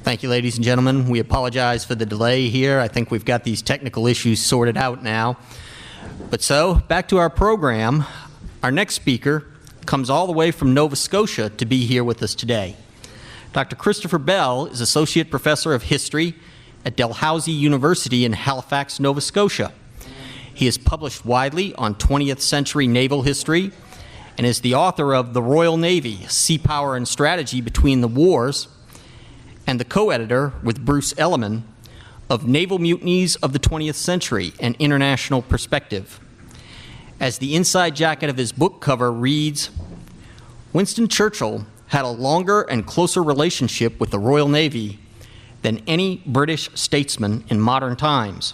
Thank you, ladies and gentlemen. We apologize for the delay here. I think we've got these technical issues sorted out now. But so, back to our program. Our next speaker comes all the way from Nova Scotia to be here with us today. Dr. Christopher Bell is Associate Professor of History at Dalhousie University in Halifax, Nova Scotia. He has published widely on 20th century naval history and is the author of The Royal Navy, Sea Power and Strategy Between the Wars, and the co-editor with Bruce Elliman of Naval Mutinies of the 20th Century, An International Perspective. As the inside jacket of his book cover reads, Winston Churchill had a longer and closer relationship with the Royal Navy than any British statesman in modern times.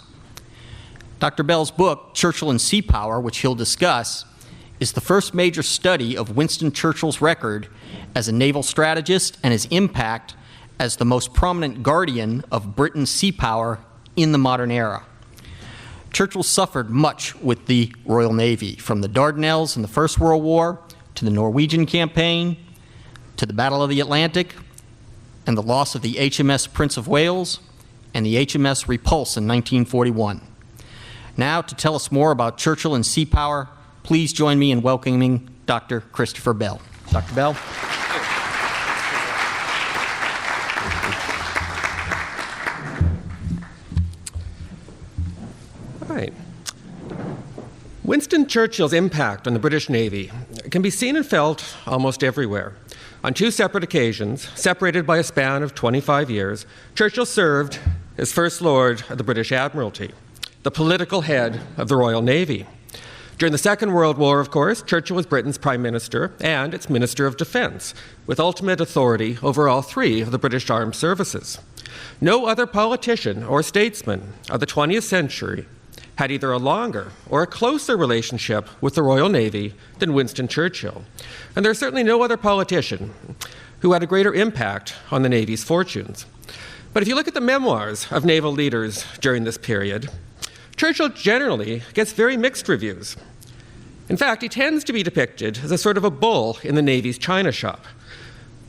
Dr. Bell's book, Churchill and Sea Power, which he'll discuss, is the first major study of Winston Churchill's record as a naval strategist and his impact as the most prominent guardian of Britain's sea power in the modern era. Churchill suffered much with the Royal Navy, from the Dardanelles in the First World War, to the Norwegian campaign, to the Battle of the Atlantic, and the loss of the HMS Prince of Wales and the HMS Repulse in 1941. Now, to tell us more about Churchill and sea power, please join me in welcoming Dr. Christopher Bell. Dr. Bell. Winston Churchill's impact on the British Navy can be seen and felt almost everywhere. On two separate occasions, separated by a span of 25 years, Churchill served as First Lord of the British Admiralty, the political head of the Royal Navy. During the Second World War, of course, Churchill was Britain's Prime Minister and its Minister of Defence, with ultimate authority over all three of the British armed services. No other politician or statesman of the 20th century had either a longer or a closer relationship with the Royal Navy than Winston Churchill. And there's certainly no other politician who had a greater impact on the Navy's fortunes. But if you look at the memoirs of naval leaders during this period, Churchill generally gets very mixed reviews. In fact, he tends to be depicted as a sort of a bull in the Navy's china shop.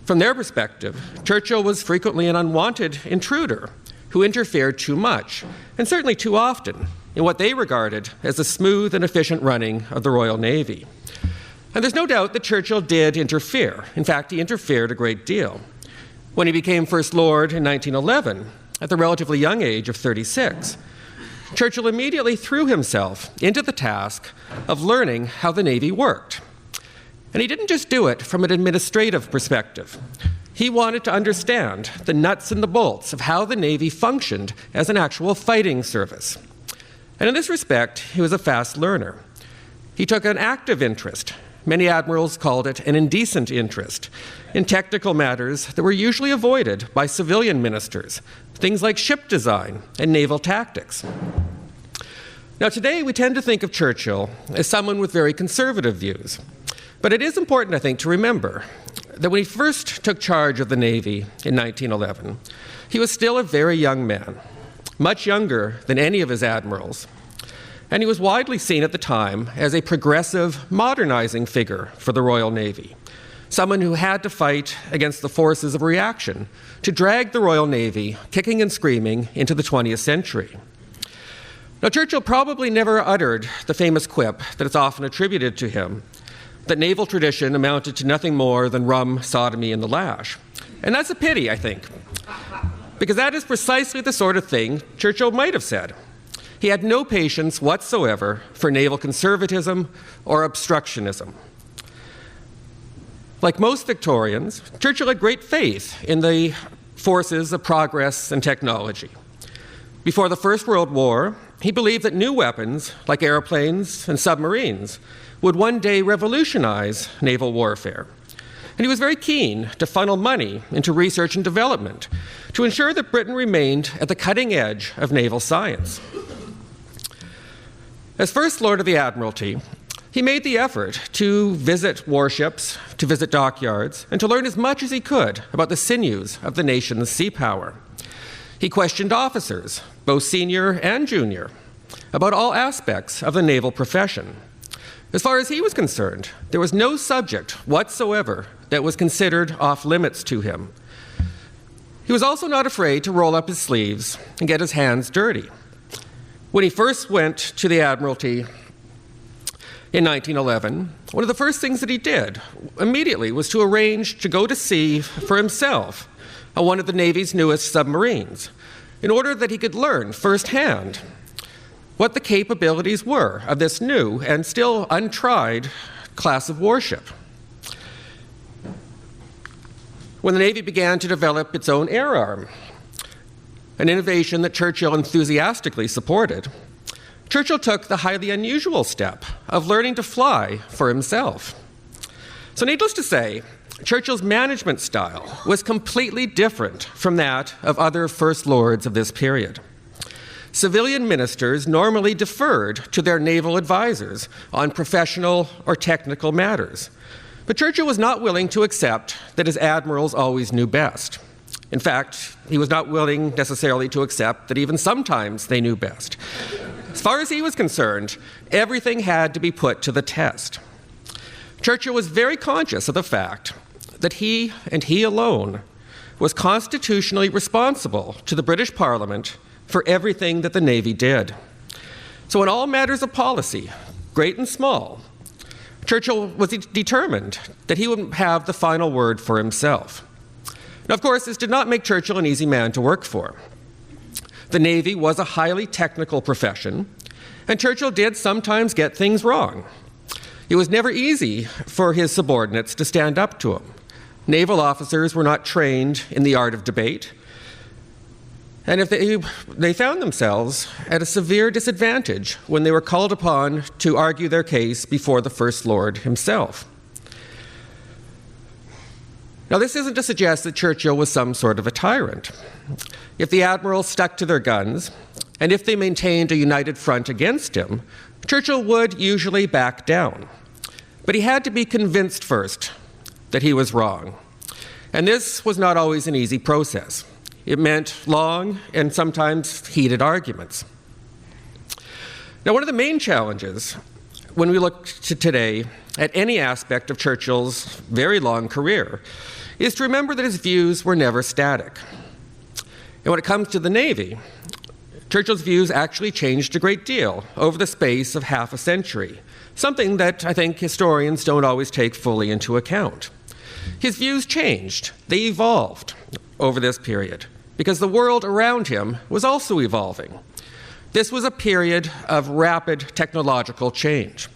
From their perspective, Churchill was frequently an unwanted intruder who interfered too much, and certainly too often, in what they regarded as the smooth and efficient running of the Royal Navy. And there's no doubt that Churchill did interfere. In fact, he interfered a great deal. When he became First Lord in 1911, at the relatively young age of 36, Churchill immediately threw himself into the task of learning how the Navy worked. And he didn't just do it from an administrative perspective. He wanted to understand the nuts and the bolts of how the Navy functioned as an actual fighting service. And in this respect, he was a fast learner. He took an active interest, many admirals called it an indecent interest, in technical matters that were usually avoided by civilian ministers, things like ship design and naval tactics. Now, today we tend to think of Churchill as someone with very conservative views. But it is important, I think, to remember that when he first took charge of the Navy in 1911, he was still a very young man, much younger than any of his admirals. And he was widely seen at the time as a progressive, modernizing figure for the Royal Navy, someone who had to fight against the forces of reaction to drag the Royal Navy, kicking and screaming, into the 20th century. Now, Churchill probably never uttered the famous quip that is often attributed to him, that naval tradition amounted to nothing more than rum, sodomy, and the lash. And that's a pity, I think, because that is precisely the sort of thing Churchill might have said. He had no patience whatsoever for naval conservatism or obstructionism. Like most Victorians, Churchill had great faith in the forces of progress and technology. Before the First World War, he believed that new weapons, like airplanes and submarines, would one day revolutionize naval warfare. And he was very keen to funnel money into research and development to ensure that Britain remained at the cutting edge of naval science. As First Lord of the Admiralty, he made the effort to visit warships, to visit dockyards, and to learn as much as he could about the sinews of the nation's sea power. He questioned officers, both senior and junior, about all aspects of the naval profession. As far as he was concerned, there was no subject whatsoever that was considered off limits to him. He was also not afraid to roll up his sleeves and get his hands dirty. When he first went to the Admiralty in 1911, one of the first things that he did immediately was to arrange to go to sea for himself on one of the Navy's newest submarines, in order that he could learn firsthand what the capabilities were of this new and still untried class of warship. When the Navy began to develop its own air arm, an innovation that Churchill enthusiastically supported, Churchill took the highly unusual step of learning to fly for himself. So needless to say, Churchill's management style was completely different from that of other First Lords of this period. Civilian ministers normally deferred to their naval advisors on professional or technical matters, but Churchill was not willing to accept that his admirals always knew best. In fact, he was not willing necessarily to accept that even sometimes they knew best. As far as he was concerned, everything had to be put to the test. Churchill was very conscious of the fact that he, and he alone, was constitutionally responsible to the British Parliament for everything that the Navy did. So in all matters of policy, great and small, Churchill was determined that he would have the final word for himself. Now, of course, this did not make Churchill an easy man to work for. The Navy was a highly technical profession, and Churchill did sometimes get things wrong. It was never easy for his subordinates to stand up to him. Naval officers were not trained in the art of debate, and if they found themselves at a severe disadvantage when they were called upon to argue their case before the First Lord himself. Now, this isn't to suggest that Churchill was some sort of a tyrant. If the admirals stuck to their guns, and if they maintained a united front against him, Churchill would usually back down. But he had to be convinced first that he was wrong. And this was not always an easy process. It meant long and sometimes heated arguments. Now, one of the main challenges when we look to today at any aspect of Churchill's very long career is to remember that his views were never static. And when it comes to the Navy, Churchill's views actually changed a great deal over the space of half a century, something that I think historians don't always take fully into account. His views changed, they evolved over this period, because the world around him was also evolving. This was a period of rapid technological change,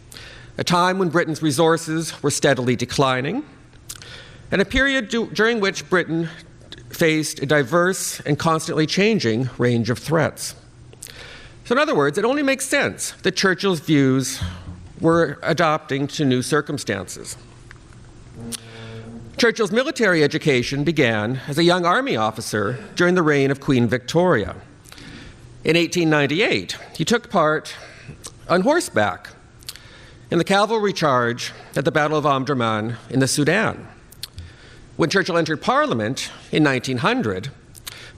a time when Britain's resources were steadily declining, and a period during which Britain faced a diverse and constantly changing range of threats. So in other words, it only makes sense that Churchill's views were adapting to new circumstances. Churchill's military education began as a young army officer during the reign of Queen Victoria. In 1898, he took part on horseback in the cavalry charge at the Battle of Omdurman in the Sudan. When Churchill entered Parliament in 1900,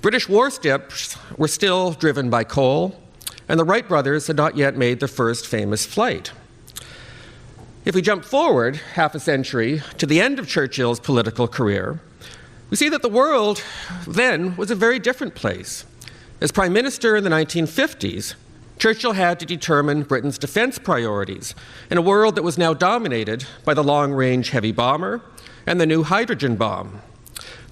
British warships were still driven by coal, and the Wright brothers had not yet made their first famous flight. If we jump forward half a century to the end of Churchill's political career, we see that the world then was a very different place. As Prime Minister in the 1950s, Churchill had to determine Britain's defense priorities in a world that was now dominated by the long-range heavy bomber and the new hydrogen bomb.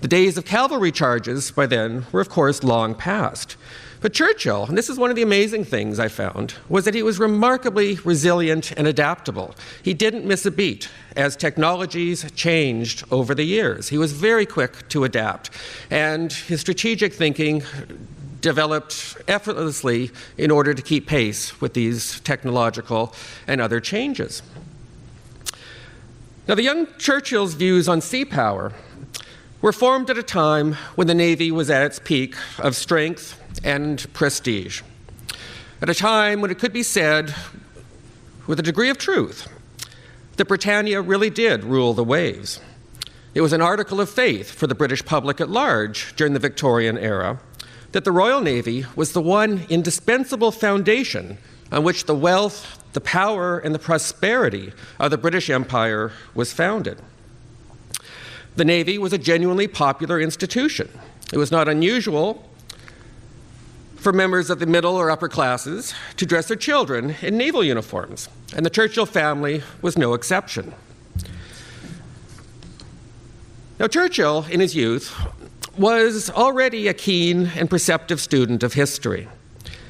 The days of cavalry charges by then were, of course, long past. But Churchill, and this is one of the amazing things I found, was that he was remarkably resilient and adaptable. He didn't miss a beat as technologies changed over the years. He was very quick to adapt, and his strategic thinking developed effortlessly in order to keep pace with these technological and other changes. Now, the young Churchill's views on sea power were formed at a time when the Navy was at its peak of strength and prestige. At a time when it could be said, with a degree of truth, that Britannia really did rule the waves. It was an article of faith for the British public at large during the Victorian era that the Royal Navy was the one indispensable foundation on which the wealth, the power, and the prosperity of the British Empire was founded. The Navy was a genuinely popular institution. It was not unusual for members of the middle or upper classes to dress their children in naval uniforms, and the Churchill family was no exception. Now, Churchill, in his youth, was already a keen and perceptive student of history.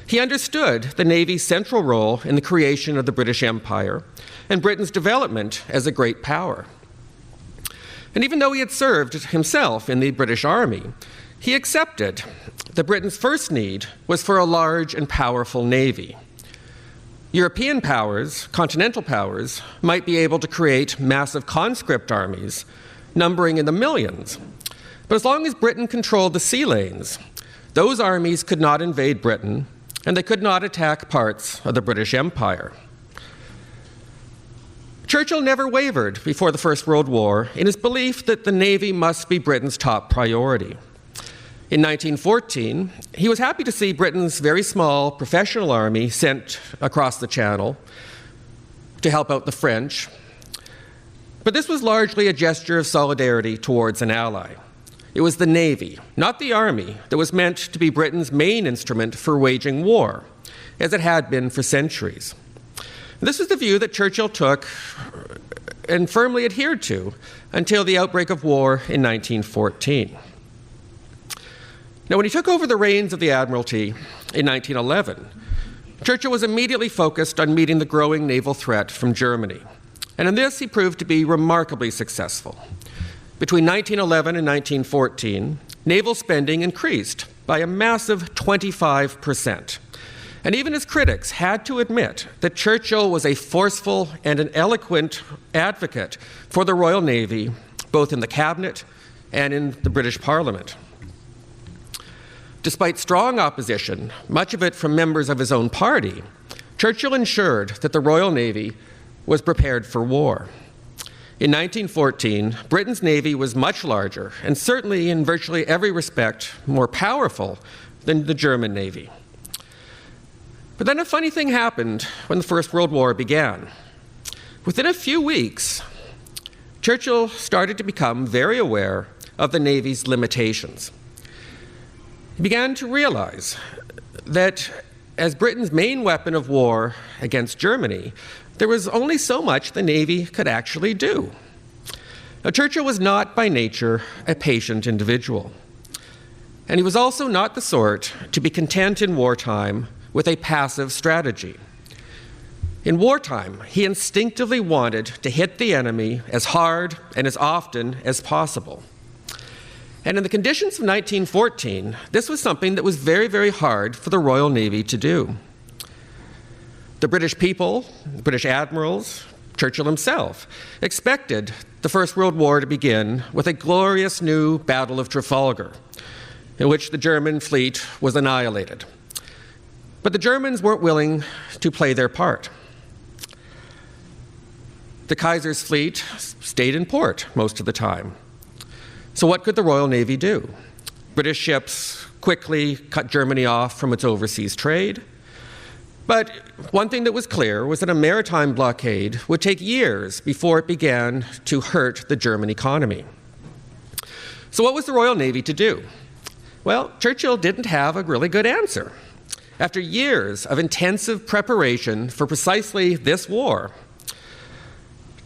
He understood the Navy's central role in the creation of the British Empire and Britain's development as a great power. And even though he had served himself in the British Army, he accepted that Britain's first need was for a large and powerful navy. European powers, continental powers, might be able to create massive conscript armies numbering in the millions. But as long as Britain controlled the sea lanes, those armies could not invade Britain, and they could not attack parts of the British Empire. Churchill never wavered before the First World War in his belief that the Navy must be Britain's top priority. In 1914, he was happy to see Britain's very small professional army sent across the Channel to help out the French. But this was largely a gesture of solidarity towards an ally. It was the Navy, not the Army, that was meant to be Britain's main instrument for waging war, as it had been for centuries. This was the view that Churchill took and firmly adhered to until the outbreak of war in 1914. Now, when he took over the reins of the Admiralty in 1911, Churchill was immediately focused on meeting the growing naval threat from Germany. And in this, he proved to be remarkably successful. Between 1911 and 1914, naval spending increased by a massive 25%. And even his critics had to admit that Churchill was a forceful and an eloquent advocate for the Royal Navy, both in the cabinet and in the British Parliament. Despite strong opposition, much of it from members of his own party, Churchill ensured that the Royal Navy was prepared for war. In 1914, Britain's Navy was much larger and certainly in virtually every respect more powerful than the German Navy. But then a funny thing happened when the First World War began. Within a few weeks, Churchill started to become very aware of the Navy's limitations. He began to realize that as Britain's main weapon of war against Germany, there was only so much the Navy could actually do. Now, Churchill was not by nature a patient individual, and he was also not the sort to be content in wartime with a passive strategy. In wartime, he instinctively wanted to hit the enemy as hard and as often as possible. And in the conditions of 1914, this was something that was very, very hard for the Royal Navy to do. The British people, the British admirals, Churchill himself, expected the First World War to begin with a glorious new Battle of Trafalgar, in which the German fleet was annihilated. But the Germans weren't willing to play their part. The Kaiser's fleet stayed in port most of the time. So what could the Royal Navy do? British ships quickly cut Germany off from its overseas trade. But one thing that was clear was that a maritime blockade would take years before it began to hurt the German economy. So what was the Royal Navy to do? Well, Churchill didn't have a really good answer. After years of intensive preparation for precisely this war,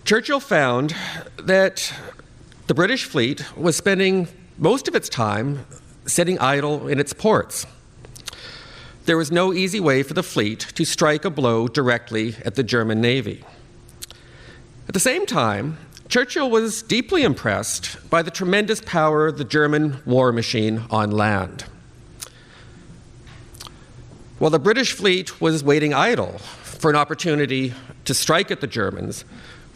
Churchill found that the British fleet was spending most of its time sitting idle in its ports. There was no easy way for the fleet to strike a blow directly at the German Navy. At the same time, Churchill was deeply impressed by the tremendous power of the German war machine on land. While the British fleet was waiting idle for an opportunity to strike at the Germans,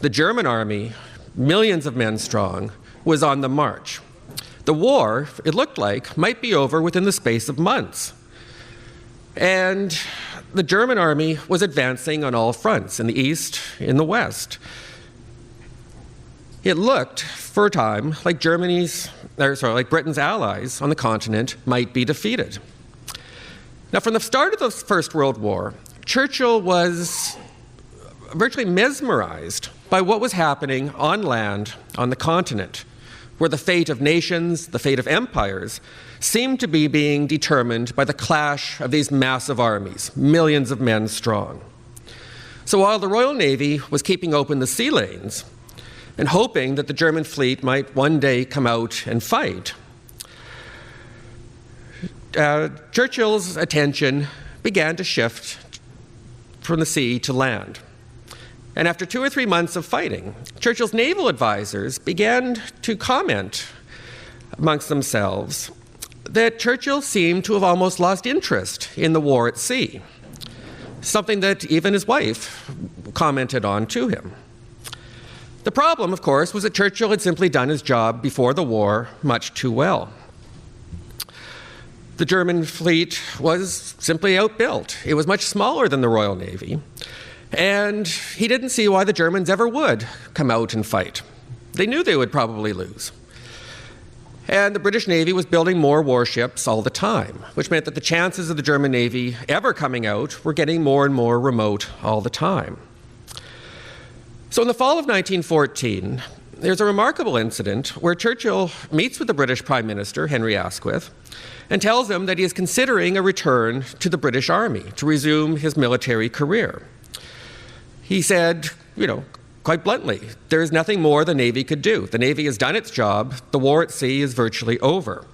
the German army, millions of men strong, was on the march. The war, it looked like, might be over within the space of months. And the German army was advancing on all fronts, in the east, in the west. It looked, for a time, like Britain's allies on the continent might be defeated. Now, from the start of the First World War, Churchill was virtually mesmerized by what was happening on land on the continent. where the fate of nations, the fate of empires, seemed to be being determined by the clash of these massive armies, millions of men strong. So while the Royal Navy was keeping open the sea lanes and hoping that the German fleet might one day come out and fight, Churchill's attention began to shift from the sea to land. And after 2 or 3 months of fighting, Churchill's naval advisors began to comment amongst themselves that Churchill seemed to have almost lost interest in the war at sea, something that even his wife commented on to him. The problem, of course, was that Churchill had simply done his job before the war much too well. The German fleet was simply outbuilt. It was much smaller than the Royal Navy, and he didn't see why the Germans ever would come out and fight. They knew they would probably lose. And the British Navy was building more warships all the time, which meant that the chances of the German Navy ever coming out were getting more and more remote all the time. So in the fall of 1914, there's a remarkable incident where Churchill meets with the British Prime Minister, Henry Asquith, and tells him that he is considering a return to the British Army to resume his military career. He said, quite bluntly, there is nothing more the Navy could do. The Navy has done its job. The war at sea is virtually over.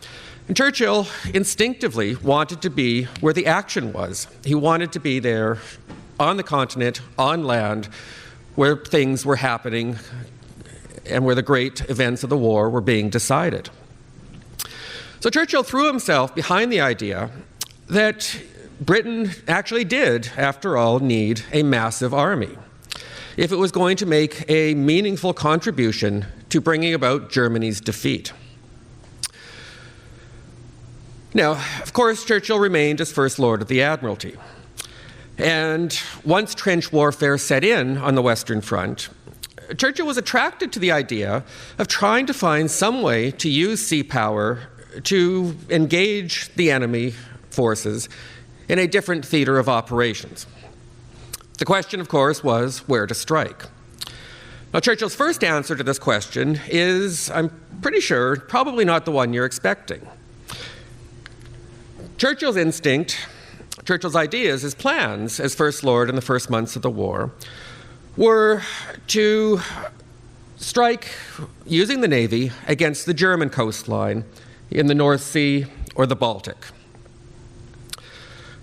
And Churchill instinctively wanted to be where the action was. He wanted to be there on the continent, on land, where things were happening and where the great events of the war were being decided. So Churchill threw himself behind the idea that Britain actually did, after all, need a massive army if it was going to make a meaningful contribution to bringing about Germany's defeat. Now, of course, Churchill remained as First Lord of the Admiralty. And once trench warfare set in on the Western Front, Churchill was attracted to the idea of trying to find some way to use sea power to engage the enemy forces in a different theater of operations. The question, of course, was where to strike. Now, Churchill's first answer to this question is, I'm pretty sure, probably not the one you're expecting. Churchill's instinct, Churchill's ideas, his plans as First Lord in the first months of the war were to strike using the Navy against the German coastline in the North Sea or the Baltic.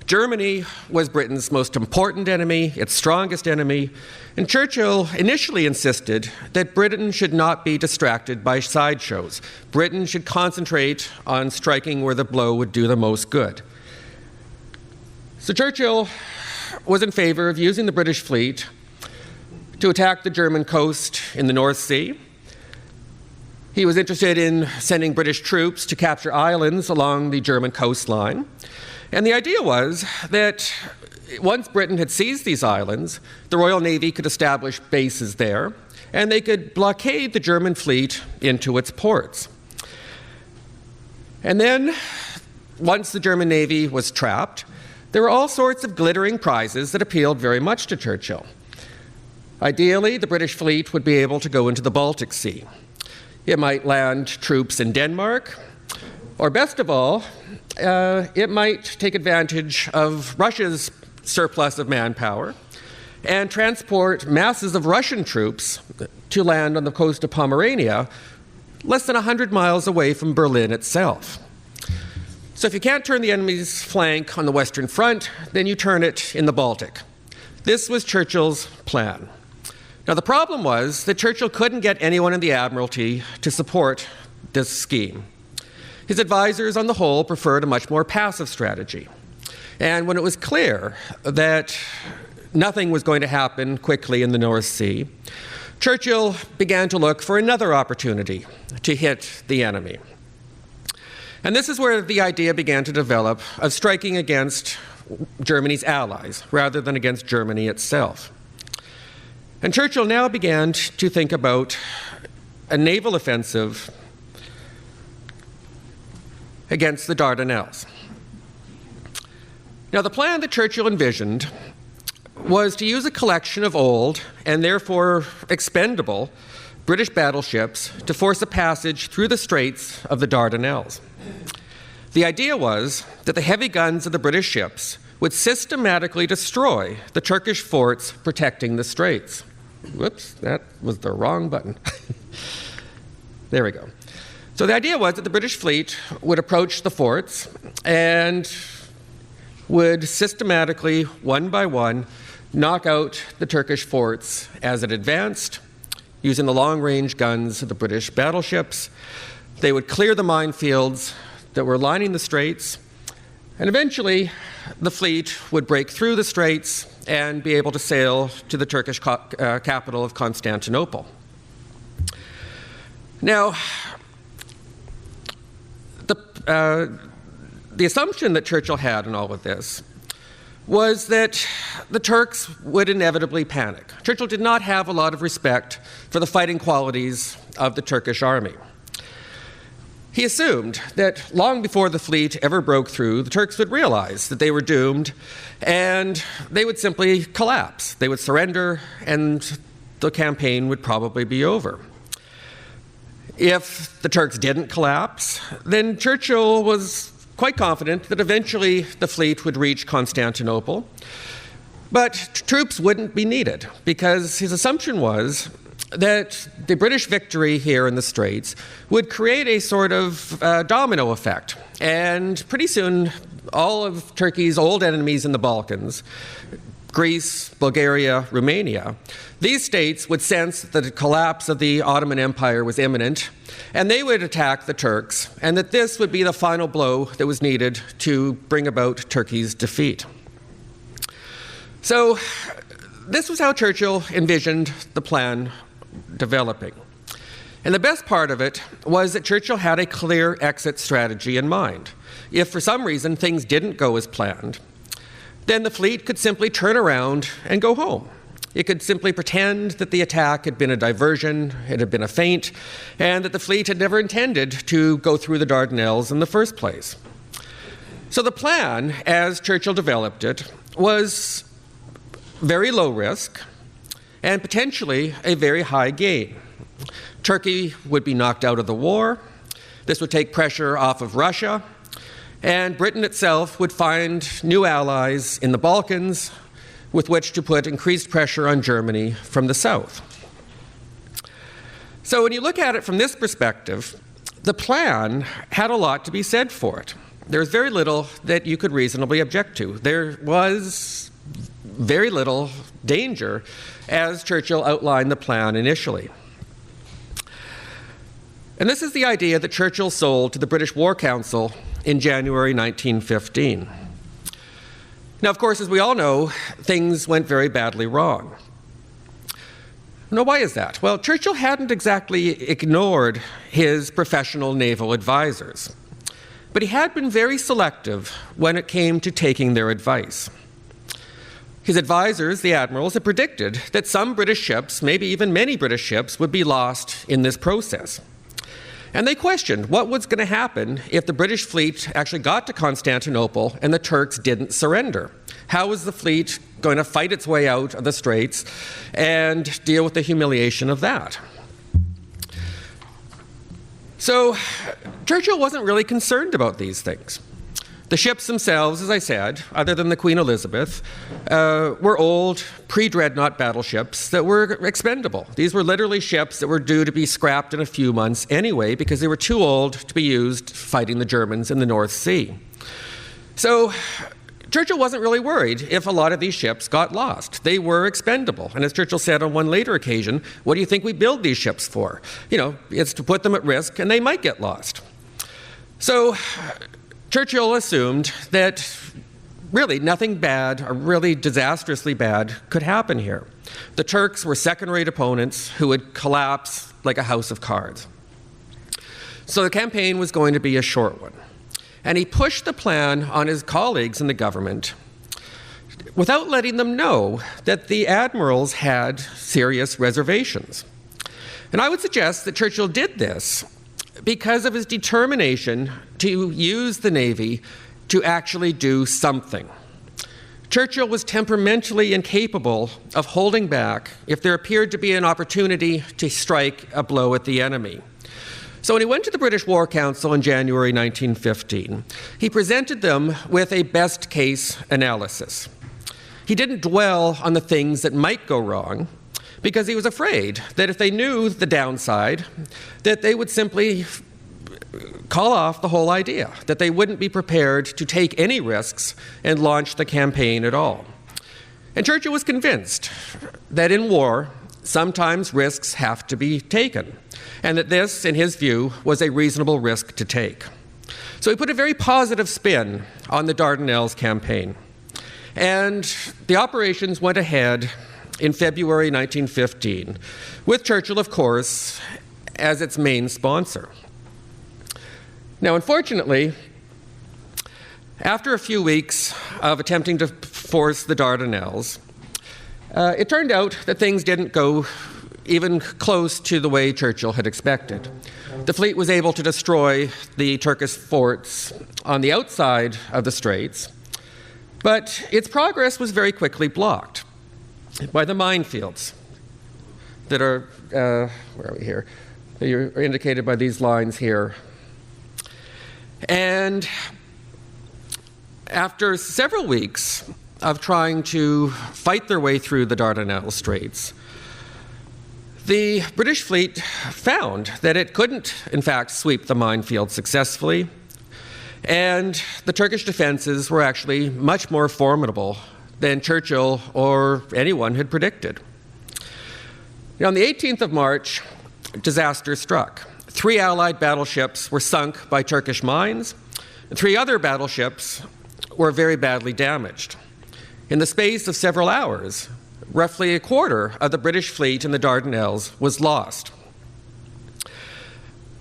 Germany was Britain's most important enemy, its strongest enemy, and Churchill initially insisted that Britain should not be distracted by sideshows. Britain should concentrate on striking where the blow would do the most good. So Churchill was in favor of using the British fleet to attack the German coast in the North Sea. He was interested in sending British troops to capture islands along the German coastline. And the idea was that once Britain had seized these islands, the Royal Navy could establish bases there, and they could blockade the German fleet into its ports. And then, once the German Navy was trapped, there were all sorts of glittering prizes that appealed very much to Churchill. Ideally, the British fleet would be able to go into the Baltic Sea. It might land troops in Denmark, or best of all, it might take advantage of Russia's surplus of manpower and transport masses of Russian troops to land on the coast of Pomerania, less than 100 miles away from Berlin itself. So if you can't turn the enemy's flank on the Western Front, then you turn it in the Baltic. This was Churchill's plan. Now, the problem was that Churchill couldn't get anyone in the Admiralty to support this scheme. His advisors, on the whole, preferred a much more passive strategy. And when it was clear that nothing was going to happen quickly in the North Sea, Churchill began to look for another opportunity to hit the enemy. And this is where the idea began to develop of striking against Germany's allies rather than against Germany itself. And Churchill now began to think about a naval offensive against the Dardanelles. Now, the plan that Churchill envisioned was to use a collection of old and therefore expendable British battleships to force a passage through the straits of the Dardanelles. The idea was that the heavy guns of the British ships would systematically destroy the Turkish forts protecting the straits. Whoops, that was the wrong button. There we go. So the idea was that the British fleet would approach the forts and would systematically, one by one, knock out the Turkish forts as it advanced, using the long-range guns of the British battleships. They would clear the minefields that were lining the straits, and eventually the fleet would break through the straits and be able to sail to the Turkish capital of Constantinople. Now, the assumption that Churchill had in all of this was that the Turks would inevitably panic. Churchill did not have a lot of respect for the fighting qualities of the Turkish army. He assumed that long before the fleet ever broke through, the Turks would realize that they were doomed and they would simply collapse. They would surrender and the campaign would probably be over. If the Turks didn't collapse, then Churchill was quite confident that eventually the fleet would reach Constantinople, but troops wouldn't be needed because his assumption was that the British victory here in the Straits would create a sort of domino effect. And pretty soon, all of Turkey's old enemies in the Balkans, Greece, Bulgaria, Romania, these states would sense that the collapse of the Ottoman Empire was imminent, and they would attack the Turks, and that this would be the final blow that was needed to bring about Turkey's defeat. So this was how Churchill envisioned the plan developing. And the best part of it was that Churchill had a clear exit strategy in mind. If for some reason things didn't go as planned, then the fleet could simply turn around and go home. It could simply pretend that the attack had been a diversion, it had been a feint, and that the fleet had never intended to go through the Dardanelles in the first place. So the plan, as Churchill developed it, was very low risk and potentially a very high gain. Turkey would be knocked out of the war. This would take pressure off of Russia. And Britain itself would find new allies in the Balkans with which to put increased pressure on Germany from the south. So when you look at it from this perspective, the plan had a lot to be said for it. There's very little that you could reasonably object to. There was very little danger as Churchill outlined the plan initially. And this is the idea that Churchill sold to the British War Council in January 1915. Now, of course, as we all know, things went very badly wrong. Now, why is that? Well, Churchill hadn't exactly ignored his professional naval advisors, but he had been very selective when it came to taking their advice. His advisors, the admirals, had predicted that some British ships, maybe even many British ships, would be lost in this process. And they questioned what was going to happen if the British fleet actually got to Constantinople and the Turks didn't surrender. How was the fleet going to fight its way out of the Straits and deal with the humiliation of that? So Churchill wasn't really concerned about these things. The ships themselves, as I said, other than the Queen Elizabeth, were old, pre-dreadnought battleships that were expendable. These were literally ships that were due to be scrapped in a few months anyway because they were too old to be used fighting the Germans in the North Sea. So Churchill wasn't really worried if a lot of these ships got lost. They were expendable. And as Churchill said on one later occasion, what do you think we build these ships for? You know, it's to put them at risk and they might get lost. So Churchill assumed that really nothing bad or really disastrously bad could happen here. The Turks were second-rate opponents who would collapse like a house of cards. So the campaign was going to be a short one. And he pushed the plan on his colleagues in the government without letting them know that the admirals had serious reservations. And I would suggest that Churchill did this because of his determination to use the Navy to actually do something, Churchill was temperamentally incapable of holding back if there appeared to be an opportunity to strike a blow at the enemy. So when he went to the British War Council in January 1915, he presented them with a best-case analysis. He didn't dwell on the things that might go wrong, because he was afraid that if they knew the downside, that they would simply call off the whole idea, that they wouldn't be prepared to take any risks and launch the campaign at all. And Churchill was convinced that in war, sometimes risks have to be taken, and that this, in his view, was a reasonable risk to take. So he put a very positive spin on the Dardanelles campaign. And the operations went ahead in February 1915, with Churchill, of course, as its main sponsor. Now, unfortunately, after a few weeks of attempting to force the Dardanelles, it turned out that things didn't go even close to the way Churchill had expected. The fleet was able to destroy the Turkish forts on the outside of the straits, but its progress was very quickly blocked by the minefields that are, where are we here? They are indicated by these lines here. And after several weeks of trying to fight their way through the Dardanelles Straits, the British fleet found that it couldn't, in fact, sweep the minefield successfully, and the Turkish defenses were actually much more formidable than Churchill or anyone had predicted. Now, on the 18th of March, disaster struck. 3 Allied battleships were sunk by Turkish mines, and 3 other battleships were very badly damaged. In the space of several hours, roughly a quarter of the British fleet in the Dardanelles was lost.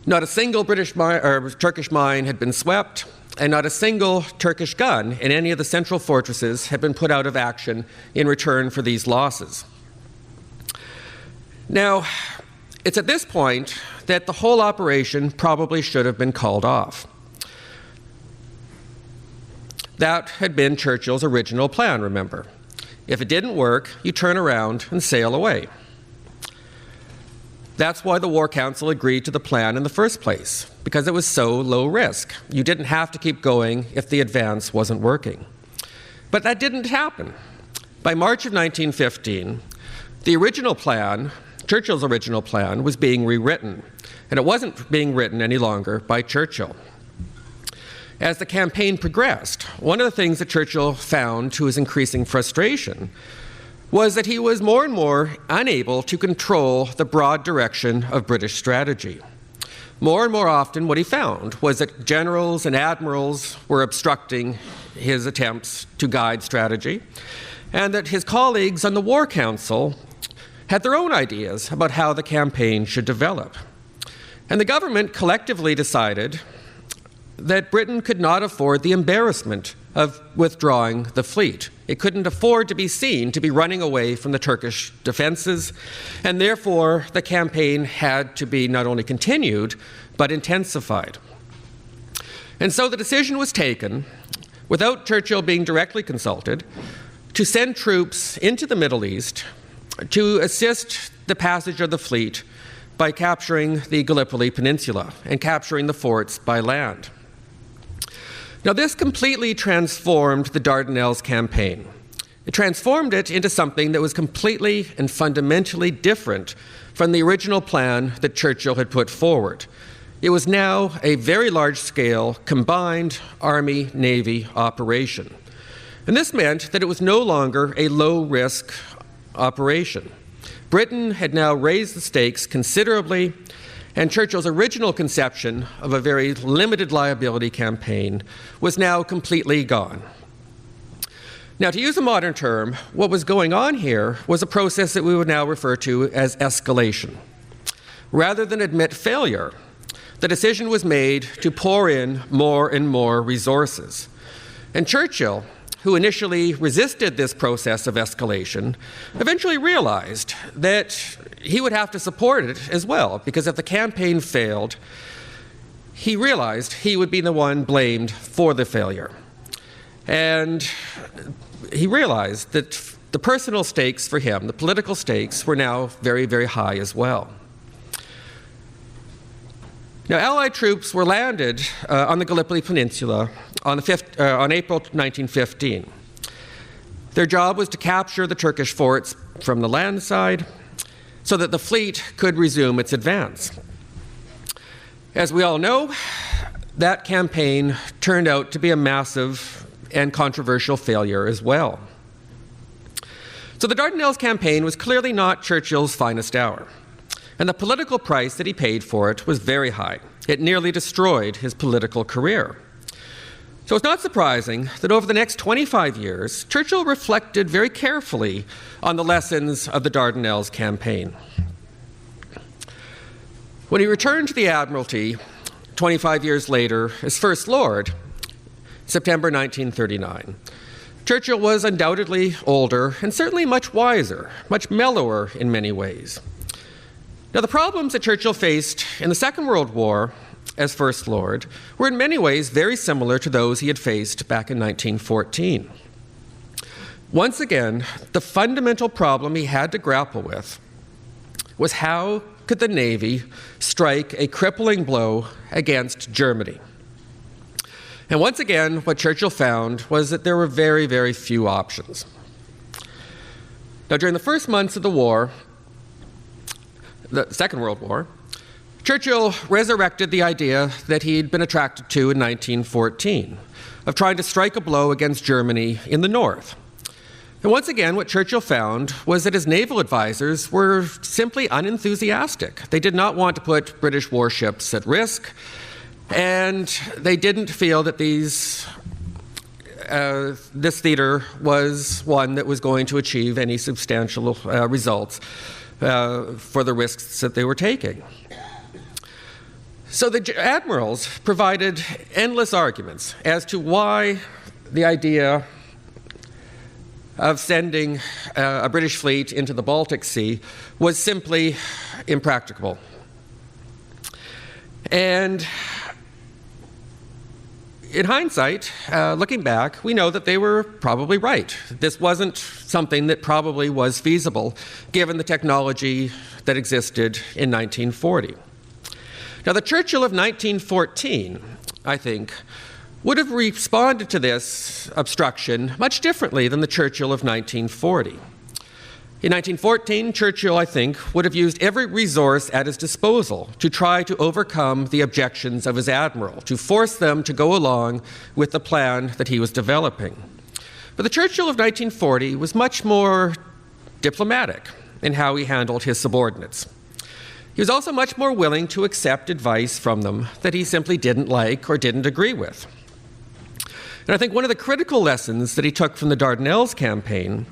Not a single Turkish mine had been swept, and not a single Turkish gun in any of the central fortresses had been put out of action in return for these losses. Now, it's at this point that the whole operation probably should have been called off. That had been Churchill's original plan, remember. If it didn't work, you turn around and sail away. That's why the War Council agreed to the plan in the first place, because it was so low risk. You didn't have to keep going if the advance wasn't working. But that didn't happen. By March of 1915, the original plan, Churchill's original plan, was being rewritten, and it wasn't being written any longer by Churchill. As the campaign progressed, one of the things that Churchill found to his increasing frustration was that he was more and more unable to control the broad direction of British strategy. More and more often, what he found was that generals and admirals were obstructing his attempts to guide strategy, and that his colleagues on the War Council had their own ideas about how the campaign should develop. And the government collectively decided that Britain could not afford the embarrassment of withdrawing the fleet. It couldn't afford to be seen to be running away from the Turkish defenses, and therefore the campaign had to be not only continued, but intensified. And so the decision was taken, without Churchill being directly consulted, to send troops into the Middle East to assist the passage of the fleet by capturing the Gallipoli Peninsula and capturing the forts by land. Now, this completely transformed the Dardanelles campaign. It transformed it into something that was completely and fundamentally different from the original plan that Churchill had put forward. It was now a very large-scale, combined Army-Navy operation. And this meant that it was no longer a low-risk operation. Britain had now raised the stakes considerably, and Churchill's original conception of a very limited liability campaign was now completely gone. Now, to use a modern term, what was going on here was a process that we would now refer to as escalation. Rather than admit failure, the decision was made to pour in more and more resources. And Churchill, who initially resisted this process of escalation, eventually realized that he would have to support it as well, because if the campaign failed, he realized he would be the one blamed for the failure. And he realized that the personal stakes for him, the political stakes, were now very, very high as well. Now, Allied troops were landed on the Gallipoli Peninsula on April 1915. Their job was to capture the Turkish forts from the land side so that the fleet could resume its advance. As we all know, that campaign turned out to be a massive and controversial failure as well. So the Dardanelles campaign was clearly not Churchill's finest hour, and the political price that he paid for it was very high. It nearly destroyed his political career. So it's not surprising that over the next 25 years, Churchill reflected very carefully on the lessons of the Dardanelles campaign. When he returned to the Admiralty 25 years later as First Lord, September 1939, Churchill was undoubtedly older and certainly much wiser, much mellower in many ways. Now, the problems that Churchill faced in the Second World War as First Lord were in many ways very similar to those he had faced back in 1914. Once again, the fundamental problem he had to grapple with was how could the Navy strike a crippling blow against Germany? And once again, what Churchill found was that there were very, very few options. Now, during the first months of the war, the Second World War, Churchill resurrected the idea that he'd been attracted to in 1914, of trying to strike a blow against Germany in the north. And once again, what Churchill found was that his naval advisors were simply unenthusiastic. They did not want to put British warships at risk, and they didn't feel that this theater was one that was going to achieve any substantial results for the risks that they were taking. So the admirals provided endless arguments as to why the idea of sending a British fleet into the Baltic Sea was simply impracticable. And in hindsight, looking back, we know that they were probably right. This wasn't something that probably was feasible given the technology that existed in 1940. Now, the Churchill of 1914, I think, would have responded to this obstruction much differently than the Churchill of 1940. In 1914, Churchill, I think, would have used every resource at his disposal to try to overcome the objections of his admiral, to force them to go along with the plan that he was developing. But the Churchill of 1940 was much more diplomatic in how he handled his subordinates. He was also much more willing to accept advice from them that he simply didn't like or didn't agree with. And I think one of the critical lessons that he took from the Dardanelles campaign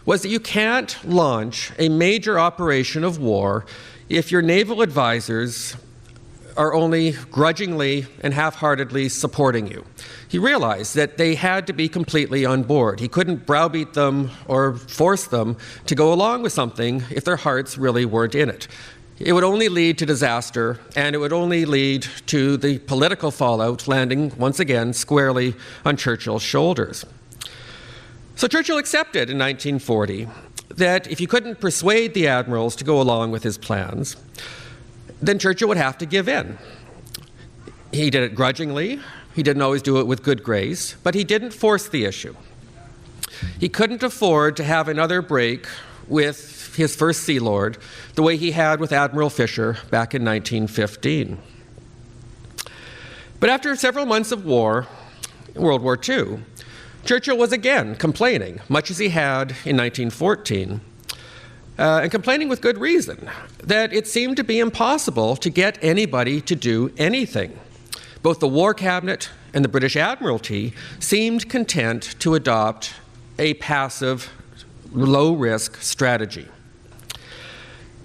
was that you can't launch a major operation of war if your naval advisors are only grudgingly and half-heartedly supporting you. He realized that they had to be completely on board. He couldn't browbeat them or force them to go along with something if their hearts really weren't in it. It would only lead to disaster, and it would only lead to the political fallout landing, once again, squarely on Churchill's shoulders. So Churchill accepted in 1940 that if he couldn't persuade the admirals to go along with his plans, then Churchill would have to give in. He did it grudgingly. He didn't always do it with good grace, but he didn't force the issue. He couldn't afford to have another break with his first Sea Lord the way he had with Admiral Fisher back in 1915. But after several months of war, World War II, Churchill was again complaining, much as he had in 1914, and complaining with good reason, that it seemed to be impossible to get anybody to do anything. Both the War Cabinet and the British Admiralty seemed content to adopt a passive, low-risk strategy.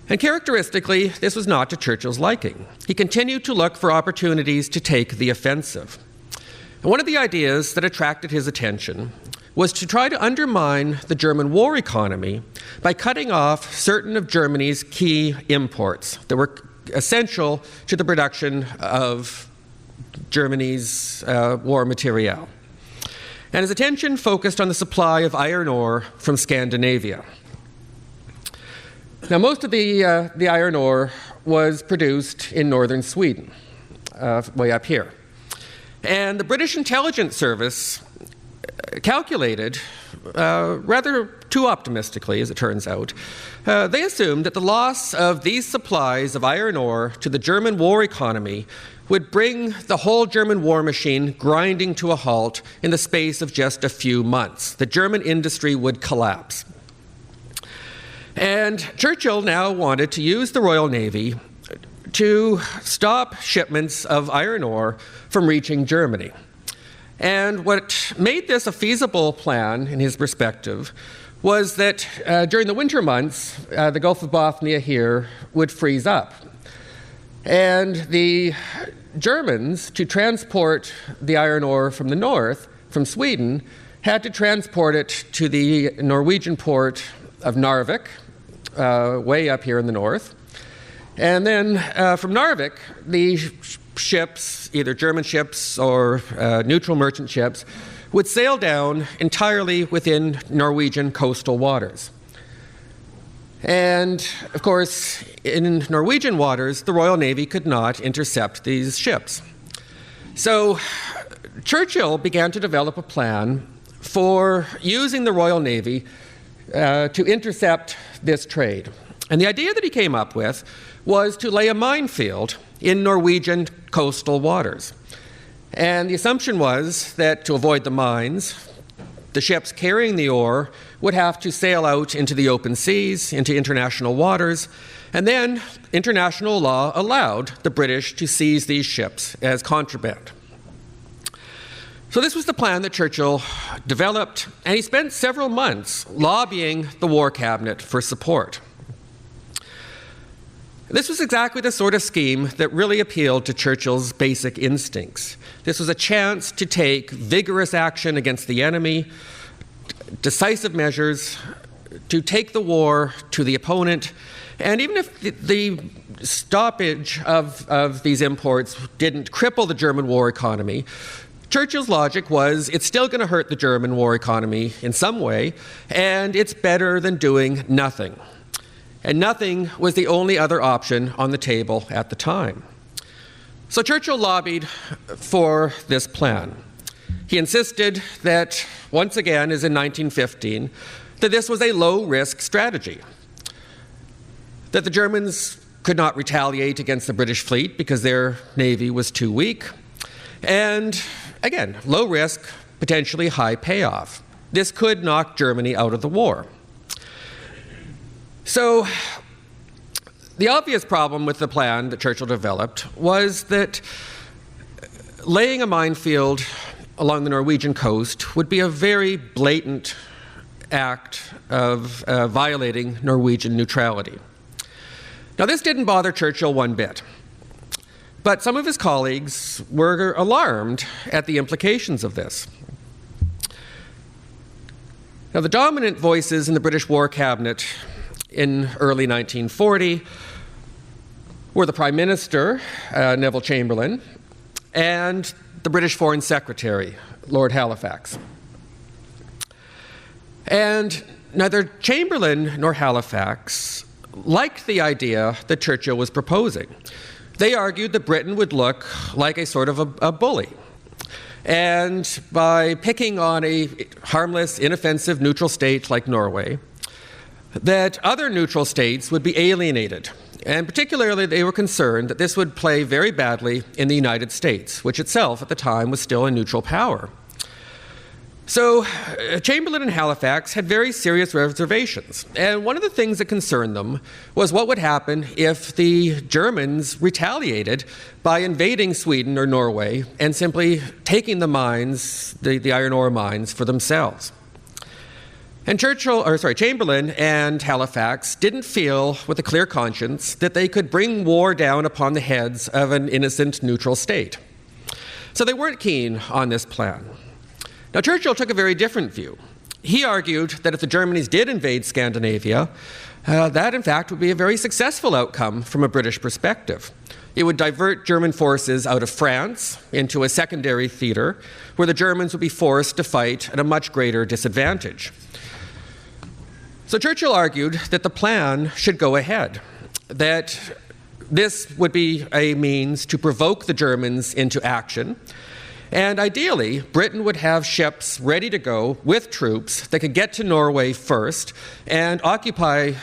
And characteristically, this was not to Churchill's liking. He continued to look for opportunities to take the offensive. And one of the ideas that attracted his attention was to try to undermine the German war economy by cutting off certain of Germany's key imports that were essential to the production of Germany's war materiel. and his attention focused on the supply of iron ore from Scandinavia. Now, most of the iron ore was produced in northern Sweden, way up here. And the British Intelligence Service calculated, rather too optimistically, as it turns out, they assumed that the loss of these supplies of iron ore to the German war economy would bring the whole German war machine grinding to a halt in the space of just a few months. The German industry would collapse. And Churchill now wanted to use the Royal Navy to stop shipments of iron ore from reaching Germany. And what made this a feasible plan, in his perspective, was that during the winter months, the Gulf of Bothnia here would freeze up. And the Germans, to transport the iron ore from the north, from Sweden, had to transport it to the Norwegian port of Narvik, way up here in the north. And then from Narvik, the ships, either German ships or neutral merchant ships, would sail down entirely within Norwegian coastal waters. And, of course, in Norwegian waters, the Royal Navy could not intercept these ships. So Churchill began to develop a plan for using the Royal Navy to intercept this trade. And the idea that he came up with was to lay a minefield in Norwegian coastal waters. And the assumption was that to avoid the mines, the ships carrying the ore would have to sail out into the open seas, into international waters, and then international law allowed the British to seize these ships as contraband. So this was the plan that Churchill developed, and he spent several months lobbying the War Cabinet for support. This was exactly the sort of scheme that really appealed to Churchill's basic instincts. This was a chance to take vigorous action against the enemy, decisive measures, to take the war to the opponent, and even if the stoppage of these imports didn't cripple the German war economy, Churchill's logic was it's still going to hurt the German war economy in some way, and it's better than doing nothing. And nothing was the only other option on the table at the time. So Churchill lobbied for this plan. He insisted that, once again, as in 1915, that this was a low-risk strategy, that the Germans could not retaliate against the British fleet because their navy was too weak, and, again, low risk, potentially high payoff. This could knock Germany out of the war. So the obvious problem with the plan that Churchill developed was that laying a minefield along the Norwegian coast would be a very blatant act of violating Norwegian neutrality. Now, this didn't bother Churchill one bit, but some of his colleagues were alarmed at the implications of this. Now, the dominant voices in the British War Cabinet in early 1940 were the Prime Minister, Neville Chamberlain, and the British Foreign Secretary, Lord Halifax. And neither Chamberlain nor Halifax liked the idea that Churchill was proposing. They argued that Britain would look like a sort of a bully. And by picking on a harmless, inoffensive neutral state like Norway, that other neutral states would be alienated. And particularly, they were concerned that this would play very badly in the United States, which itself at the time was still a neutral power. So Chamberlain and Halifax had very serious reservations. And one of the things that concerned them was what would happen if the Germans retaliated by invading Sweden or Norway and simply taking the mines, the iron ore mines, for themselves. And Chamberlain and Halifax didn't feel with a clear conscience that they could bring war down upon the heads of an innocent neutral state. So they weren't keen on this plan. Now, Churchill took a very different view. He argued that if the Germans did invade Scandinavia, that in fact would be a very successful outcome from a British perspective. It would divert German forces out of France into a secondary theater where the Germans would be forced to fight at a much greater disadvantage. So Churchill argued that the plan should go ahead, that this would be a means to provoke the Germans into action, and ideally, Britain would have ships ready to go with troops that could get to Norway first and occupy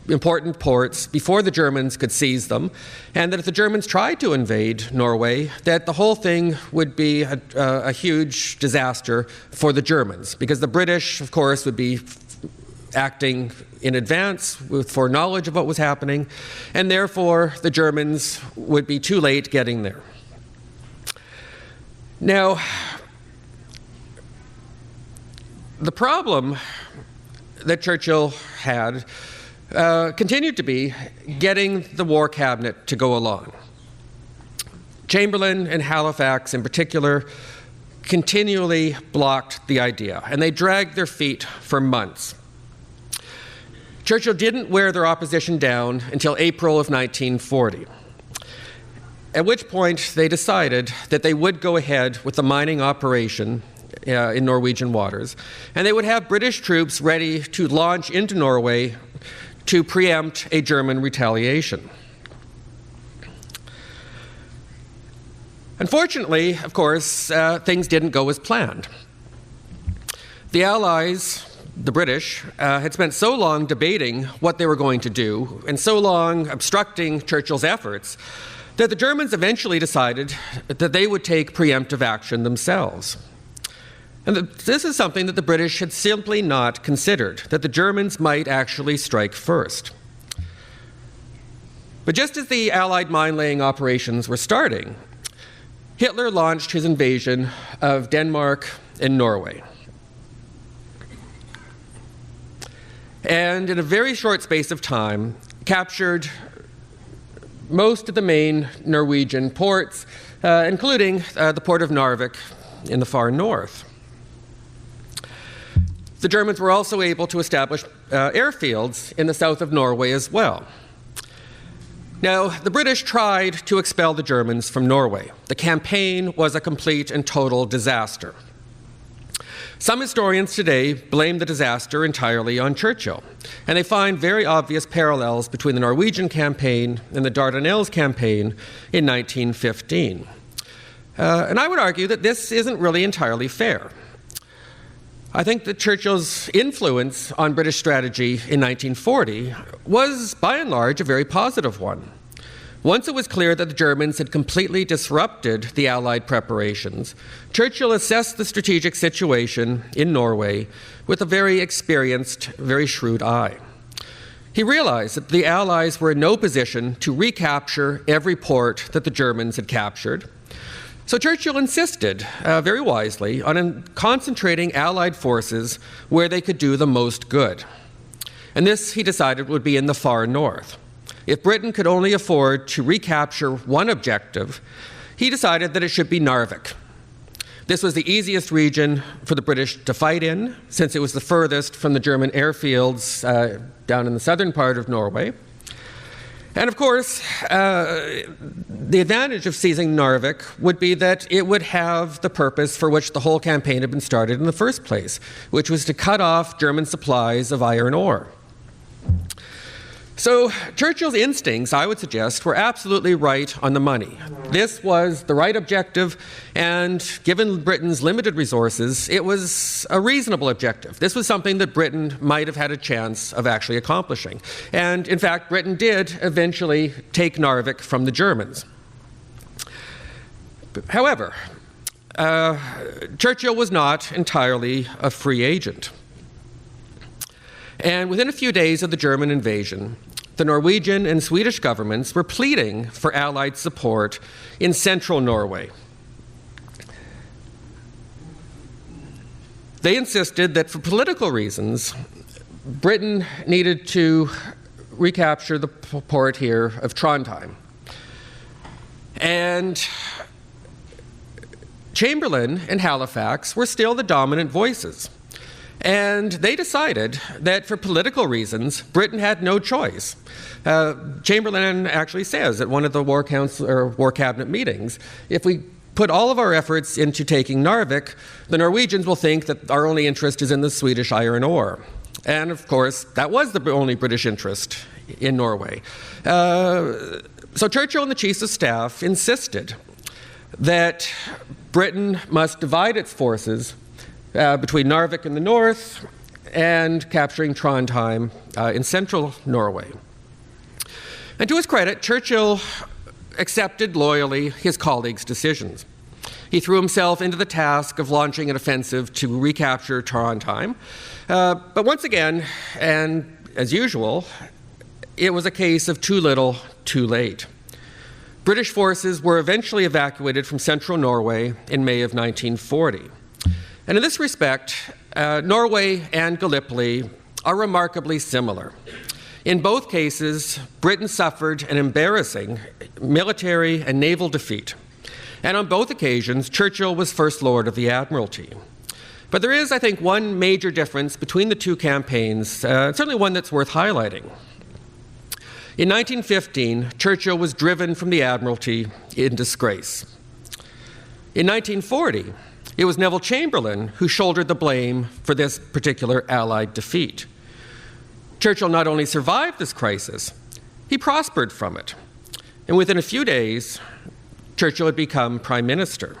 important ports before the Germans could seize them, and that if the Germans tried to invade Norway, that the whole thing would be a huge disaster for the Germans, because the British, of course, would be acting in advance with foreknowledge of what was happening, and therefore the Germans would be too late getting there. Now, the problem that Churchill had continued to be getting the war cabinet to go along. Chamberlain and Halifax in particular continually blocked the idea, and they dragged their feet for months. Churchill didn't wear their opposition down until April of 1940, at which point they decided that they would go ahead with the mining operation in Norwegian waters, and they would have British troops ready to launch into Norway to preempt a German retaliation. Unfortunately, of course, things didn't go as planned. The Allies, the British, had spent so long debating what they were going to do and so long obstructing Churchill's efforts that the Germans eventually decided that they would take preemptive action themselves. And this is something that the British had simply not considered, that the Germans might actually strike first. But just as the Allied mine-laying operations were starting, Hitler launched his invasion of Denmark and Norway. And in a very short space of time, captured most of the main Norwegian ports, including the port of Narvik in the far north. The Germans were also able to establish airfields in the south of Norway as well. Now, the British tried to expel the Germans from Norway. The campaign was a complete and total disaster. Some historians today blame the disaster entirely on Churchill, and they find very obvious parallels between the Norwegian campaign and the Dardanelles campaign in 1915. And I would argue that this isn't really entirely fair. I think that Churchill's influence on British strategy in 1940 was, by and large, a very positive one. Once it was clear that the Germans had completely disrupted the Allied preparations, Churchill assessed the strategic situation in Norway with a very experienced, very shrewd eye. He realized that the Allies were in no position to recapture every port that the Germans had captured. So Churchill insisted, very wisely, on concentrating Allied forces where they could do the most good. And this, he decided, would be in the far north. If Britain could only afford to recapture one objective, he decided that it should be Narvik. This was the easiest region for the British to fight in, since it was the furthest from the German airfields down in the southern part of Norway. And of course, the advantage of seizing Narvik would be that it would have the purpose for which the whole campaign had been started in the first place, which was to cut off German supplies of iron ore. So Churchill's instincts, I would suggest, were absolutely right on the money. This was the right objective, and given Britain's limited resources, it was a reasonable objective. This was something that Britain might have had a chance of actually accomplishing. And in fact, Britain did eventually take Narvik from the Germans. However, Churchill was not entirely a free agent. And within a few days of the German invasion, the Norwegian and Swedish governments were pleading for Allied support in central Norway. They insisted that for political reasons, Britain needed to recapture the port here of Trondheim. And Chamberlain and Halifax were still the dominant voices. And they decided that for political reasons, Britain had no choice. Chamberlain actually says at one of the War Council or War Cabinet meetings, if we put all of our efforts into taking Narvik, the Norwegians will think that our only interest is in the Swedish iron ore. And of course, that was the only British interest in Norway. So Churchill and the Chiefs of Staff insisted that Britain must divide its forces between Narvik in the north and capturing Trondheim in central Norway. And to his credit, Churchill accepted loyally his colleagues' decisions. He threw himself into the task of launching an offensive to recapture Trondheim. But once again, and as usual, it was a case of too little, too late. British forces were eventually evacuated from central Norway in May of 1940. And in this respect, Norway and Gallipoli are remarkably similar. In both cases, Britain suffered an embarrassing military and naval defeat. And on both occasions, Churchill was First Lord of the Admiralty. But there is, I think, one major difference between the two campaigns, certainly one that's worth highlighting. In 1915, Churchill was driven from the Admiralty in disgrace. In 1940, it was Neville Chamberlain who shouldered the blame for this particular Allied defeat. Churchill not only survived this crisis, he prospered from it. And within a few days, Churchill had become Prime Minister.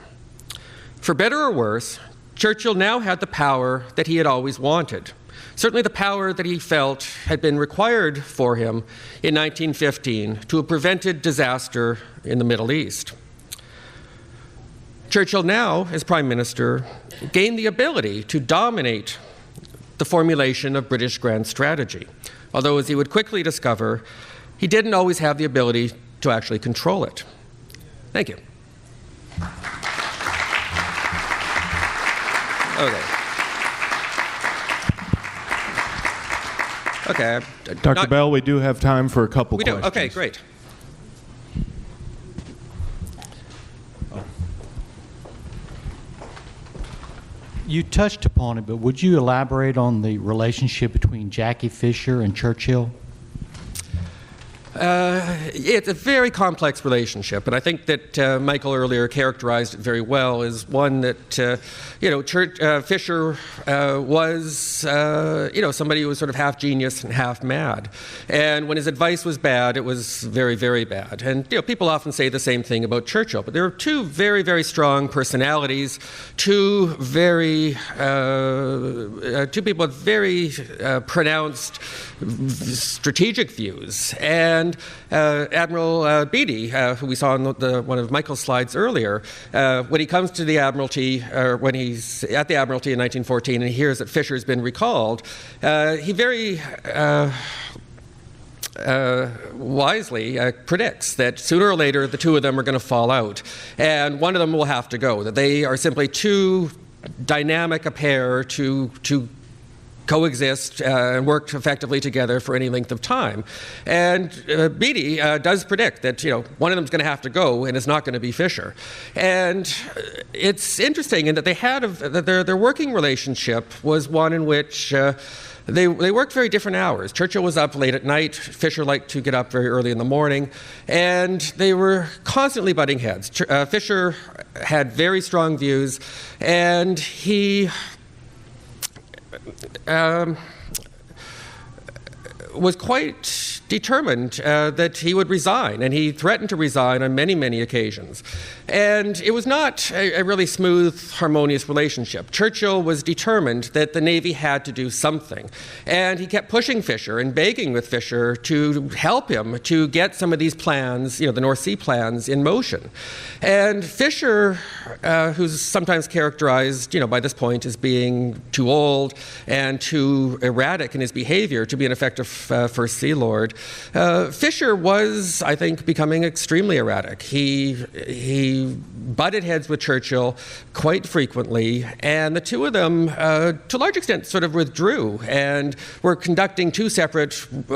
For better or worse, Churchill now had the power that he had always wanted. Certainly the power that he felt had been required for him in 1915 to have prevented disaster in the Middle East. Churchill now, as Prime Minister, gained the ability to dominate the formulation of British grand strategy, although, as he would quickly discover, he didn't always have the ability to actually control it. Thank you. Okay. Dr. Bell, we do have time for a couple questions. We do? Okay, great. You touched upon it, but would you elaborate on the relationship between Jackie Fisher and Churchill? It's a very complex relationship, and I think that Michael earlier characterized it very well as one that, Fisher was, somebody who was sort of half genius and half mad. And when his advice was bad, it was very, very bad. And, people often say the same thing about Churchill, but there are two very, very strong personalities, two people with very pronounced strategic views. And Admiral Beatty, who we saw on one of Michael's slides earlier, when he comes to the Admiralty, or when he's at the Admiralty in 1914 and he hears that Fisher's been recalled, he very wisely predicts that sooner or later the two of them are going to fall out, and one of them will have to go, that they are simply too dynamic a pair to coexist and work effectively together for any length of time. And Beatty does predict that one of them is going to have to go, and it's not going to be Fisher. And it's interesting in that they had their working relationship was one in which they worked very different hours. Churchill was up late at night. Fisher liked to get up very early in the morning, and they were constantly butting heads. Fisher had very strong views, and he was quite determined that he would resign, and he threatened to resign on many, many occasions. And it was not a really smooth, harmonious relationship. Churchill was determined that the Navy had to do something, and he kept pushing Fisher and begging with Fisher to help him to get some of these plans, the North Sea plans, in motion. And Fisher, who's sometimes characterized, by this point as being too old and too erratic in his behavior to be an effective First Sea Lord, Fisher was, I think, becoming extremely erratic. He butted heads with Churchill quite frequently, and the two of them, to a large extent, sort of withdrew and were conducting two separate, sort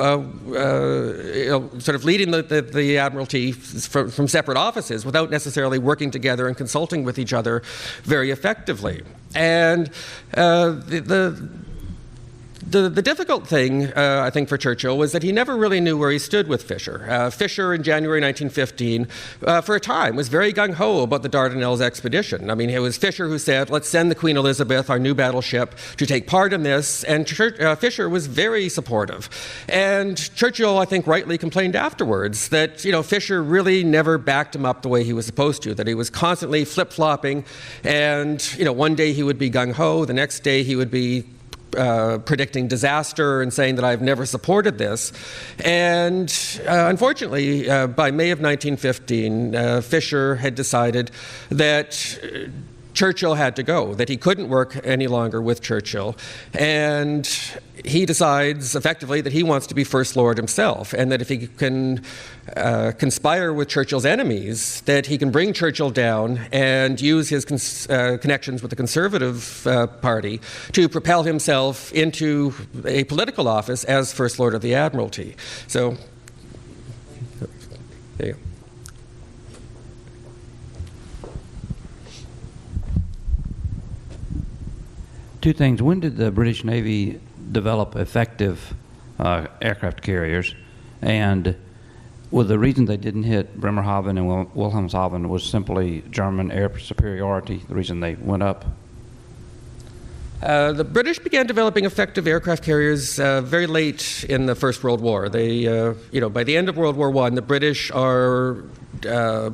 of leading the Admiralty from separate offices without necessarily working together and consulting with each other very effectively. And The difficult thing, I think, for Churchill was that he never really knew where he stood with Fisher. Fisher, in January 1915, for a time, was very gung-ho about the Dardanelles expedition. I mean, it was Fisher who said, let's send the Queen Elizabeth, our new battleship, to take part in this, and Fisher was very supportive. And Churchill, I think, rightly complained afterwards that, Fisher really never backed him up the way he was supposed to, that he was constantly flip-flopping, and, one day he would be gung-ho, the next day he would be predicting disaster and saying that I've never supported this. And unfortunately, by May of 1915, Fisher had decided that Churchill had to go, that he couldn't work any longer with Churchill. And he decides effectively that he wants to be First Lord himself, and that if he can conspire with Churchill's enemies, that he can bring Churchill down and use his connections with the Conservative Party to propel himself into a political office as First Lord of the Admiralty. So, there you go. Two things. When did the British Navy develop effective aircraft carriers? And well, the reason they didn't hit Bremerhaven and Wilhelmshaven was simply German air superiority, the reason they went up? The British began developing effective aircraft carriers very late in the First World War. They, by the end of World War I, the British are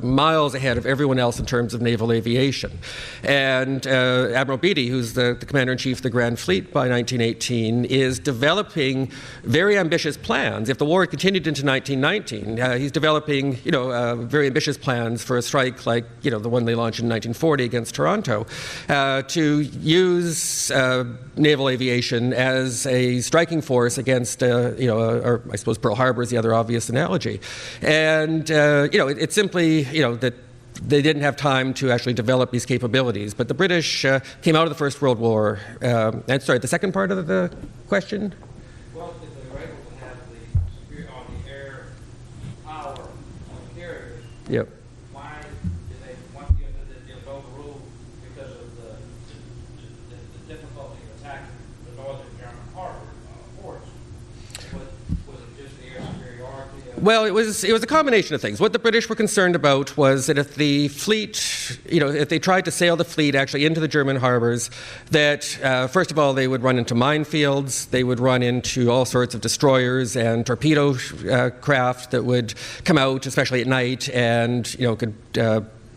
miles ahead of everyone else in terms of naval aviation. And Admiral Beatty, who's the Commander-in-Chief of the Grand Fleet by 1918, is developing very ambitious plans. If the war had continued into 1919, he's developing, very ambitious plans for a strike like, the one they launched in 1940 against Toronto, to use naval aviation as a striking force against, or I suppose Pearl Harbor is the other obvious analogy. And, it's simply, that they didn't have time to actually develop these capabilities. But the British came out of the First World War. And sorry, the second part of the question? Well, if they were able to have the air power on the carriers, Yep. why did they want it was overruled because of the difficulty of attacking the northern German harbor ports? Was it just the air superiority? Well, it was a combination of things. What the British were concerned about was that if the fleet, if they tried to sail the fleet actually into the German harbors, that first of all they would run into minefields, they would run into all sorts of destroyers and torpedo craft that would come out, especially at night, and could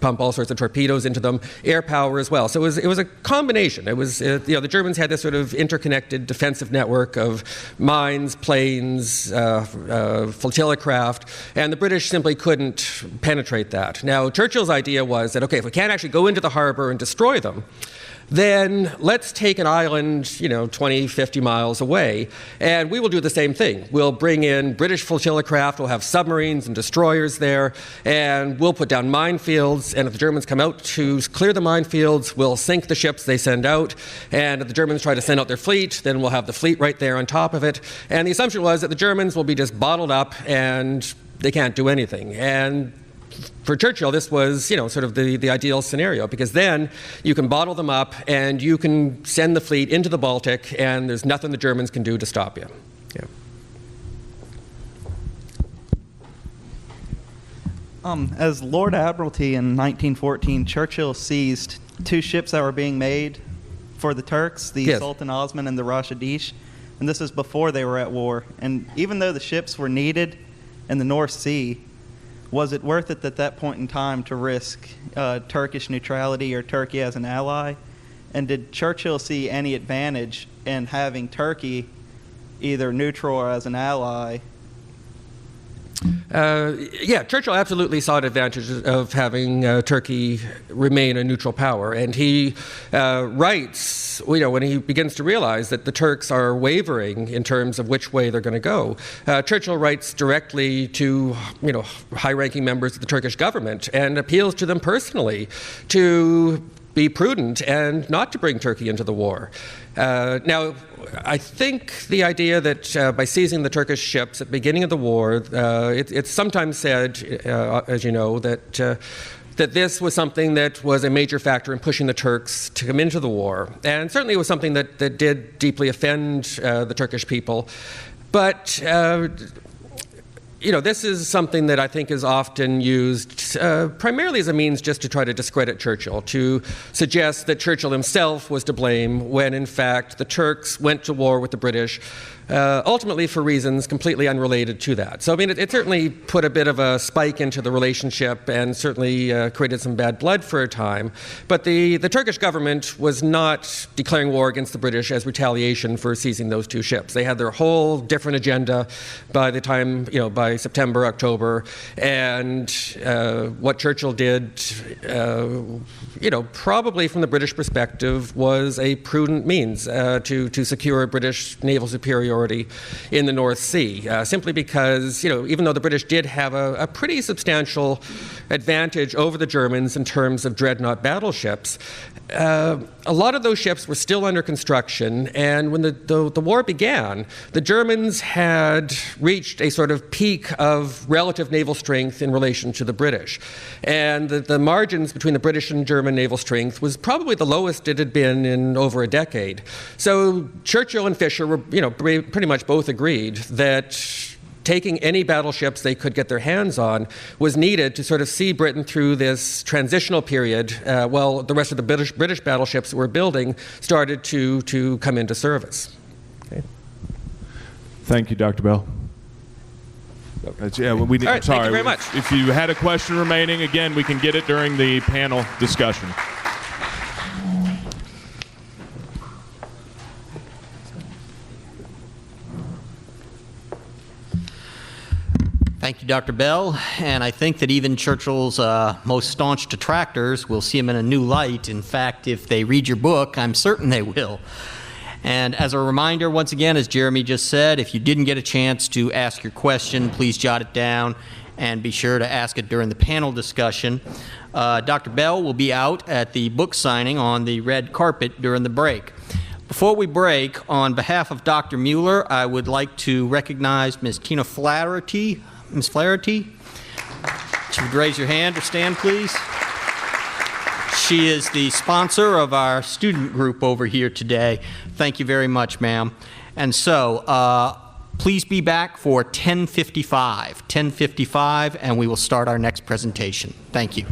pump all sorts of torpedoes into them, air power as well. So it was a combination. It was, the Germans had this sort of interconnected defensive network of mines, planes, flotilla craft, and the British simply couldn't penetrate that. Now, Churchill's idea was that, okay, if we can't actually go into the harbor and destroy them, then let's take an island, 20, 50 miles away, and we will do the same thing. We'll bring in British flotilla craft, we'll have submarines and destroyers there, and we'll put down minefields, and if the Germans come out to clear the minefields, we'll sink the ships they send out, and if the Germans try to send out their fleet, then we'll have the fleet right there on top of it. And the assumption was that the Germans will be just bottled up and they can't do anything. And for Churchill, this was, sort of the ideal scenario, because then you can bottle them up and you can send the fleet into the Baltic and there's nothing the Germans can do to stop you. Yeah. As Lord Admiralty in 1914, Churchill seized two ships that were being made for the Turks, the Yes. Sultan Osman and the Rashadish, and this is before they were at war. And even though the ships were needed in the North Sea, was it worth it at that point in time to risk Turkish neutrality or Turkey as an ally? And did Churchill see any advantage in having Turkey either neutral or as an ally? Yeah, Churchill absolutely saw advantages of having Turkey remain a neutral power. And he writes, when he begins to realize that the Turks are wavering in terms of which way they're going to go, Churchill writes directly to, high-ranking members of the Turkish government and appeals to them personally to be prudent and not to bring Turkey into the war. Now, I think the idea that by seizing the Turkish ships at the beginning of the war, it's sometimes said, as you know, that that this was something that was a major factor in pushing the Turks to come into the war. And certainly it was something that did deeply offend the Turkish people. But this is something that I think is often used primarily as a means just to try to discredit Churchill, to suggest that Churchill himself was to blame when, in fact, the Turks went to war with the British, ultimately for reasons completely unrelated to that. So, I mean, it certainly put a bit of a spike into the relationship and certainly created some bad blood for a time. But the Turkish government was not declaring war against the British as retaliation for seizing those two ships. They had their whole different agenda by the time, by September, October, and what Churchill did, probably from the British perspective, was a prudent means to secure British naval superiority in the North Sea, simply because, even though the British did have a pretty substantial advantage over the Germans in terms of dreadnought battleships, a lot of those ships were still under construction, and when the war began, the Germans had reached a sort of peak of relative naval strength in relation to the British. And the margins between the British and German naval strength was probably the lowest it had been in over a decade. So Churchill and Fisher were, pretty much both agreed that taking any battleships they could get their hands on was needed to sort of see Britain through this transitional period while the rest of the British battleships that we're building started to come into service. Okay. Thank you, Dr. Bell. All right, thank you very much. If you had a question remaining, again, we can get it during the panel discussion. Thank you, Dr. Bell. And I think that even Churchill's most staunch detractors will see him in a new light. In fact, if they read your book, I'm certain they will. And as a reminder, once again, as Jeremy just said, if you didn't get a chance to ask your question, please jot it down and be sure to ask it during the panel discussion. Dr. Bell will be out at the book signing on the red carpet during the break. Before we break, on behalf of Dr. Mueller, I would like to recognize Ms. Tina Flaherty. Ms. Flaherty, if you would raise your hand or stand, please. She is the sponsor of our student group over here today. Thank you very much, ma'am. And so, please be back for 10:55, and we will start our next presentation. Thank you.